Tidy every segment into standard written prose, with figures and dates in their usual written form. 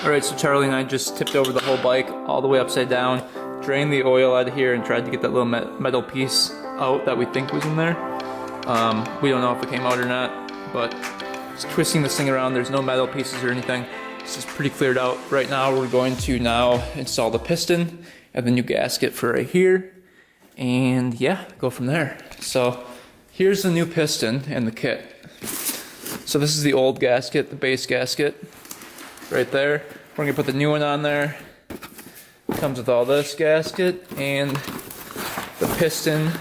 Alright, so Charlie and I just tipped over the whole bike all the way upside down, drained the oil out of here, and tried to get that little metal piece out that we think was in there. We don't know if it came out or not, but just twisting this thing around, there's no metal pieces or anything. This is pretty cleared out. Right now we're going to now install the piston and the new gasket for right here, and yeah, go from there. So here's the new piston and the kit. So this is the old gasket, the base gasket, right there. We're gonna put the new one on there. Comes with all this gasket and the piston.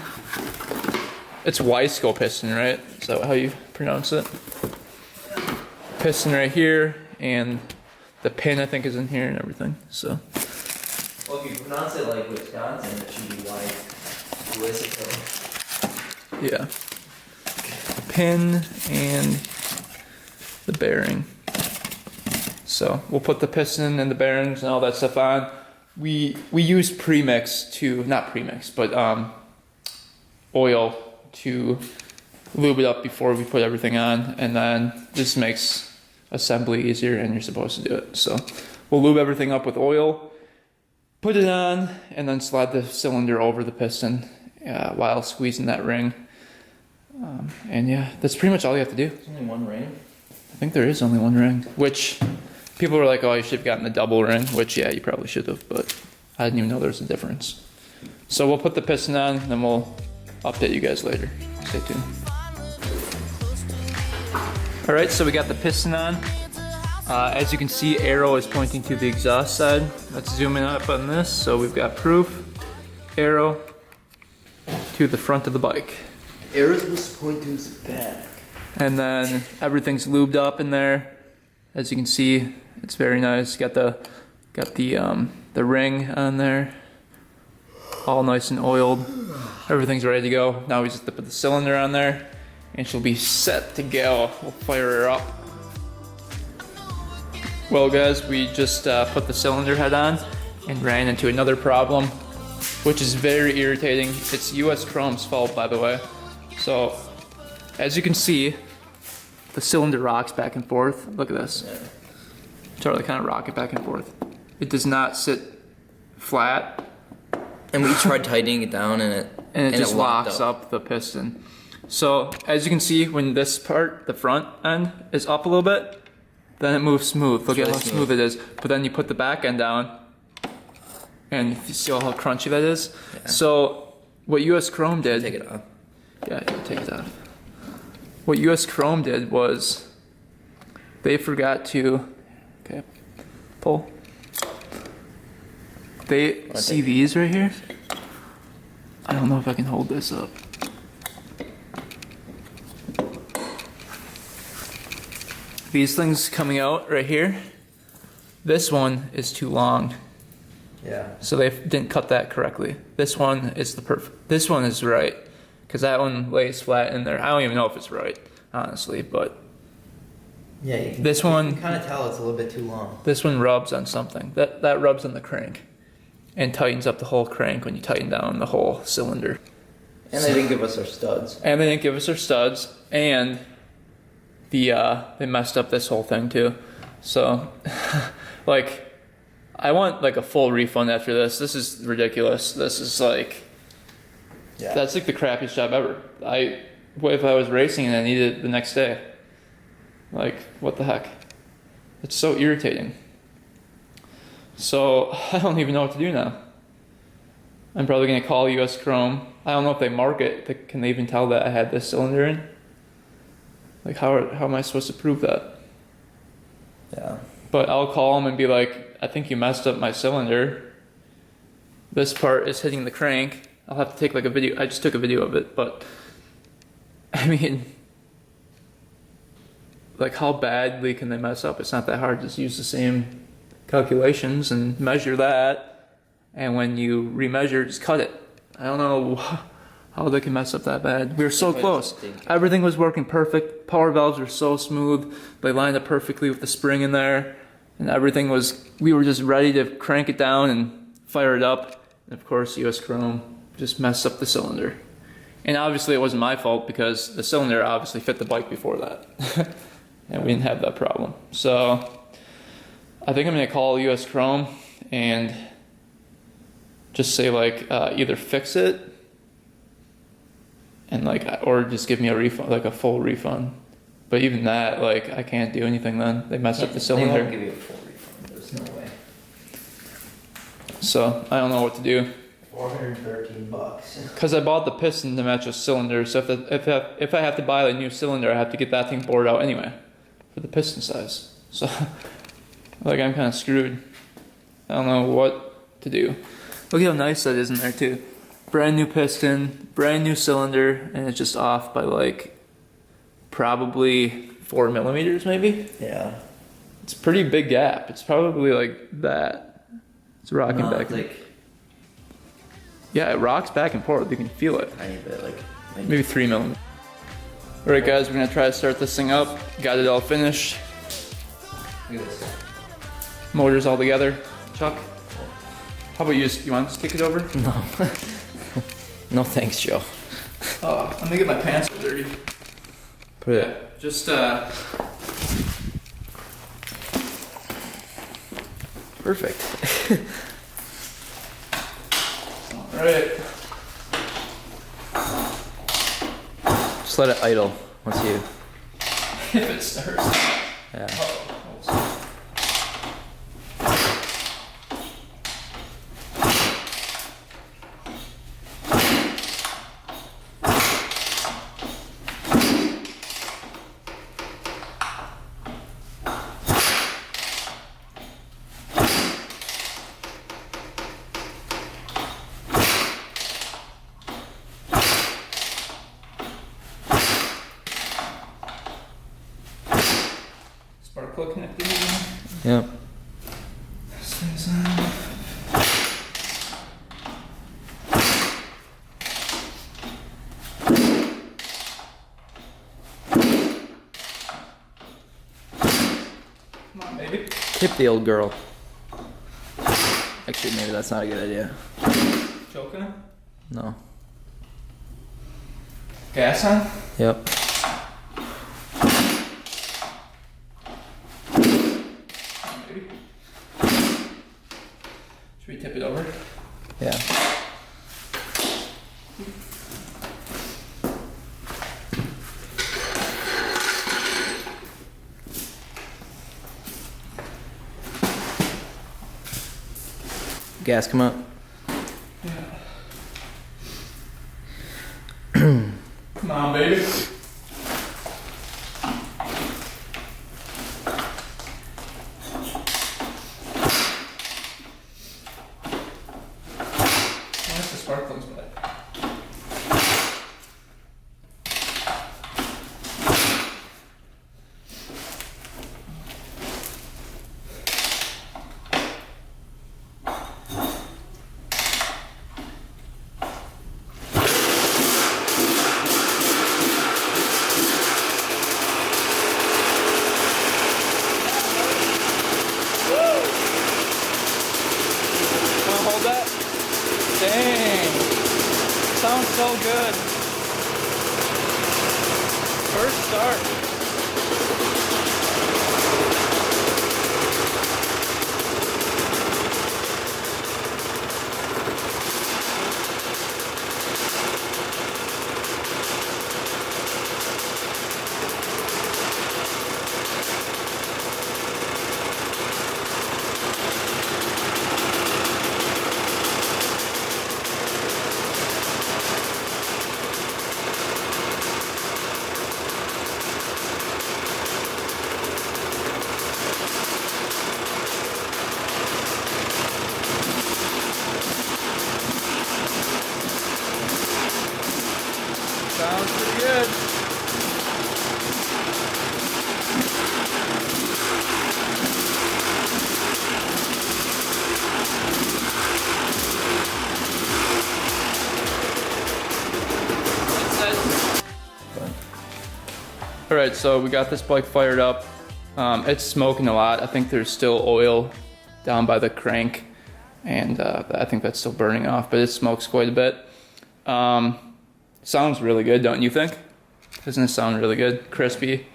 It's Wisco piston, right? Is that how you pronounce it? Piston right here, and the pin I think is in here and everything. So. Well, if you pronounce it like Wisconsin, it should be like Wisco. Yeah. The pin and the bearing. So we'll put the piston and the bearings and all that stuff on. We use premix to, not premix, but oil to lube it up before we put everything on, and then this makes assembly easier, and you're supposed to do it. So we'll lube everything up with oil, put it on, and then slide the cylinder over the piston while squeezing that ring. And yeah, that's pretty much all you have to do. There's only one ring? I think there is only one ring, which people were like, oh, you should have gotten the double ring, which yeah, you probably should have, but I didn't even know there was a difference. So we'll put the piston on, and then we'll update you guys later. Stay tuned. All right, so we got the piston on. As you can see, arrow is pointing to the exhaust side. Let's zoom in up on this. So we've got proof, arrow to the front of the bike. Arrow's supposed to point to the back. And then everything's lubed up in there. As you can see, it's very nice. Got the ring on there, all nice and oiled. Everything's ready to go. Now we just put the cylinder on there, and she'll be set to go. We'll fire her up. Well, guys, we just put the cylinder head on and ran into another problem, which is very irritating. It's US Chrome's fault, by the way. So, as you can see, the cylinder rocks back and forth. Look at this. Charlie kind of rock it back and forth. It does not sit flat. And we tried tightening it down, and it just locks up the piston. So, as you can see, when this part, the front end, is up a little bit, then it moves smooth. Look at how smooth it is. But then you put the back end down, and you see how crunchy that is? Yeah. So, what US Chrome did... Take it off. Yeah, take it off. What US Chrome did was they forgot to, okay, pull. They see these right here. I don't know if I can hold this up. These things coming out right here, this one is too long. Yeah. So they didn't cut that correctly. This one is the perfect, this one is right. Because that one lays flat in there. I don't even know if it's right, honestly, but yeah, you can kind of tell it's a little bit too long. This one rubs on something. That rubs on the crank and tightens up the whole crank when you tighten down the whole cylinder. And they didn't give us our studs. And they didn't give us our studs, and they messed up this whole thing too. So, like, I want like a full refund after this. This is ridiculous. This is like... Yeah. That's like the crappiest job ever. What if I was racing and I needed it the next day? Like, what the heck? It's so irritating. So, I don't even know what to do now. I'm probably going to call US Chrome. I don't know if they mark it. Can they even tell that I had this cylinder in? Like, how am I supposed to prove that? Yeah. But I'll call them and be like, I think you messed up my cylinder. This part is hitting the crank. I'll have to take like a video. I just took a video of it, but I mean, like, how badly can they mess up? It's not that hard. Just use the same calculations and measure that, and when you remeasure, just cut it. I don't know how they can mess up that bad. We were so close. Everything was working perfect. Power valves were so smooth. They lined up perfectly with the spring in there, and everything was, we were just ready to crank it down and fire it up. And of course, US Chrome just messed up the cylinder. And obviously it wasn't my fault, because the cylinder obviously fit the bike before that. And we didn't have that problem. So I think I'm gonna call US Chrome and just say like either fix it and like, or just give me a refund, like a full refund. But even that, like, I can't do anything then. They messed up the They cylinder. won't give you a full refund. There's no way. So I don't know what to do. $413. Because I bought the piston to match a cylinder, so if I have to buy a new cylinder, I have to get that thing bored out anyway for the piston size. So, like, I'm kind of screwed. I don't know what to do. Look how nice that is in there too. Brand new piston, brand new cylinder, and it's just off by like probably 4 millimeters, maybe. Yeah. It's a pretty big gap. It's probably like that. It's rocking No, back. it's like Yeah, it rocks back and forth. You can feel it. a tiny bit, like Maybe 3 millimeters. All right, guys, we're gonna try to start this thing up. Got it all finished. Look at this. Motors all together. Chuck, how about you? You want to just kick it over? No. No thanks, Joe. I'm gonna get my pants dirty. Put it. Just Perfect. all right. Just let it idle once you. If it starts. Yeah. Uh-oh. Spark plug connected. Yep. This thing's on. Come on, baby. Tip the old girl. Actually, maybe that's not a good idea. Joking? No. Gas on? Yep. Maybe. Should we tip it over? Yeah. Gas come up. Yeah. Come on, baby. Where's the spark plugs back? Wanna hold that? Dang. Sounds so good. First start. Sounds pretty good. All right, so we got this bike fired up. It's smoking a lot. I think there's still oil down by the crank, and I think that's still burning off, but it smokes quite a bit. Sounds really good, don't you think? Doesn't it sound really good? Crispy.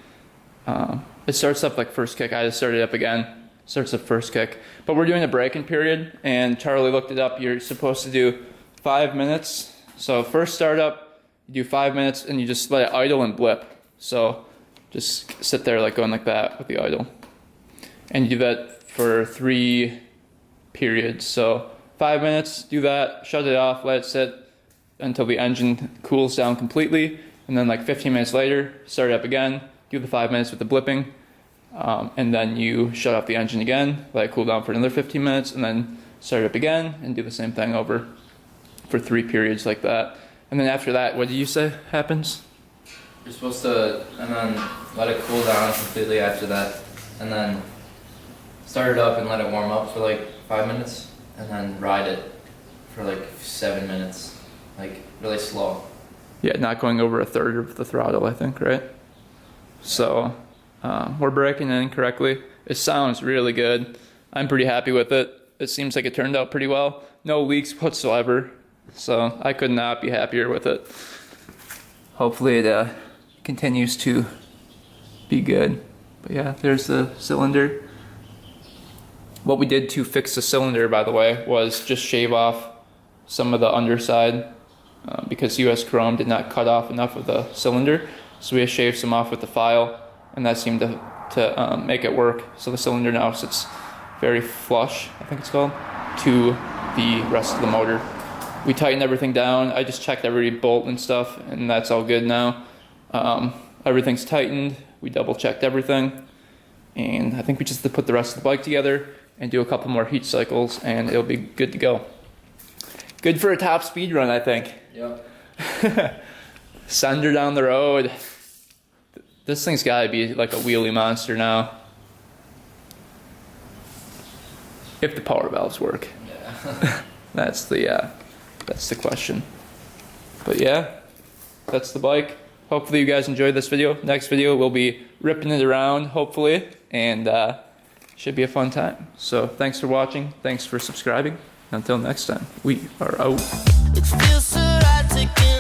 It starts up like first kick. I just started it up again. starts the first kick. But we're doing a break-in period, and Charlie looked it up. You're supposed to do 5 minutes. So first startup, you do 5 minutes, and you just let it idle and blip. So just sit there like going like that with the idle. And you do that for 3 periods. So 5 minutes, do that, shut it off, let it sit until the engine cools down completely. And then like 15 minutes later, start it up again, do the 5 minutes with the blipping. And then you shut off the engine again, let it cool down for another 15 minutes, and then start it up again and do the same thing over for 3 periods like that. And then after that, what did you say happens? You're supposed to, and then let it cool down completely after that, and then start it up and let it warm up for like 5 minutes, and then ride it for like 7 minutes, like really slow. Yeah, not going over a third of the throttle, I think, right? So we're braking in correctly. It sounds really good. I'm pretty happy with it. It seems like it turned out pretty well. No leaks whatsoever. So I could not be happier with it. Hopefully it continues to be good. But yeah, there's the cylinder. What we did to fix the cylinder, by the way, was just shave off some of the underside because US Chrome did not cut off enough of the cylinder. So we shaved some off with the file, and that seemed to make it work. So the cylinder now sits very flush, I think it's called, to the rest of the motor. We tightened everything down. I just checked every bolt and stuff, and that's all good now. Everything's tightened. We double checked everything. And I think we just have to put the rest of the bike together and do a couple more heat cycles, and it'll be good to go. Good for a top speed run, I think. Yep. Send her down the road. This thing's gotta be like a wheelie monster now. If the power valves work. Yeah. That's the question. But yeah, that's the bike. Hopefully you guys enjoyed this video. Next video we'll be ripping it around, hopefully, and should be a fun time. So thanks for watching, thanks for subscribing. Until next time, we are out. It feels so right taking